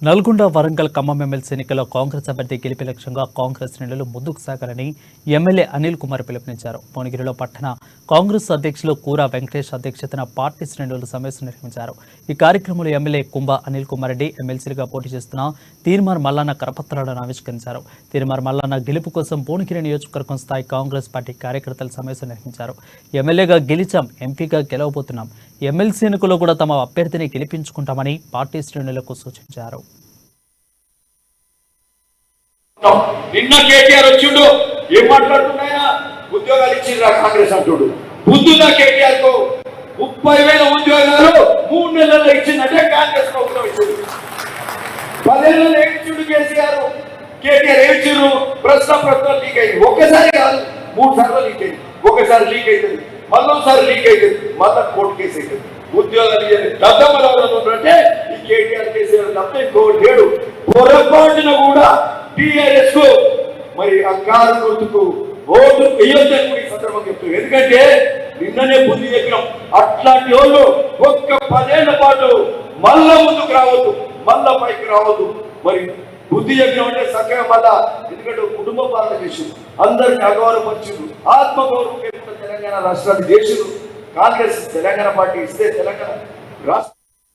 Nalgonda Warangal Khammam MLC ఎన్నికల్లో కాంగ్రెస్ అభ్యర్థి గెలిపే లక్ష్యంగా కాంగ్రెస్ శ్రేణులు ముందుకు సాగాలని ఎమ్మెల్యే అనిల్ కుమార్ పిలుపునిచ్చారు. భువనగిరిలో పట్టణ కాంగ్రెస్ అధ్యక్షులు కూరా వెంకటేష్ అధ్యక్షతన పార్టీ శ్రేణులు సమావేశం నిర్వహించారు. ఈ కార్యక్రమంలో ఎమ్మెల్యే కుంభ అనిల్ కుమార్ రెడ్డి ఎమ్మెల్సీలుగా పోటీ చేస్తున్న తీర్మార్ మల్లన్న కరపత్రాలను ఆవిష్కరించారు. తీర్మార్ మల్లన్న గెలుపు కోసం భువనగిరి నియోజకవర్గం స్థాయి కాంగ్రెస్ పార్టీ కార్యకర్తలు సమావేశం నిర్వహించారు. ఎమ్మెల్యేగా గెలిచాం, ఎంపీగా గెలవబోతున్నాం, ఎమ్మెల్సీ ఎన్నికల్లో కూడా తమ అభ్యర్థిని గెలిపించుకుంటామని పార్టీ శ్రేణులకు సూచించారు. నిన్న కేటీఆర్ వచ్చిండు, ఏం మాట్లాడుతున్నాయా? ఉద్యోగాలు ఇచ్చిండ్రా కాంగ్రెస్ అంటుడు. బుద్ధుగా కేటీఆర్ కు 30,000 ఉద్యోగాలు 3 నెలల్లో ఇచ్చిందంటే కాంగ్రెస్ ప్రభుత్వం ఇచ్చింది. 10 ఏళ్ళలో ఏమిచ్చిండు కేసీఆర్? కేటీఆర్ ఏమిచ్చిండ్రు? ప్రశ్న లీక్ అయింది. ఒక్కసారి కాదు, 3 సార్లు లీక్ అయింది. ఒకసారి లీక్ అవుతుంది, మళ్ళొకసారి లీక్ అవుతుంది, మళ్ళా కోర్టు కేసు అవుతుంది. ఉద్యోగాలు అంటే ఈ కేటీఆర్ కేసీఆర్ తప్ప ఇంకోటి లేడు. పొరపాటున కూడా టీఆర్ఎస్ కు మరి అకాల గుర్తుకు ఓటు వేయొద్దని కూడా ఈ సందర్భంగా చెప్తుంది. ఎందుకంటే నిన్ననే బుద్ధి చెప్పినాం, అట్లాంటి వాళ్ళు ఒక్క 10 ఏళ్ల పాటు మళ్ళా ముందుకు రావద్దు, మళ్ళా పైకి రావద్దు. మరి బుద్ధి చెప్పినాం అంటే చక్కగా మళ్ళా, ఎందుకంటే కుటుంబ పాలన చేసి అందరిని అగౌరవపరిచిండు, ఆత్మగౌరవం తెలంగాణ రాష్ట్రాన్ని చేసిండు. కాంగ్రెస్ తెలంగాణ పార్టీ ఇస్తే తెలంగాణ రాష్ట్ర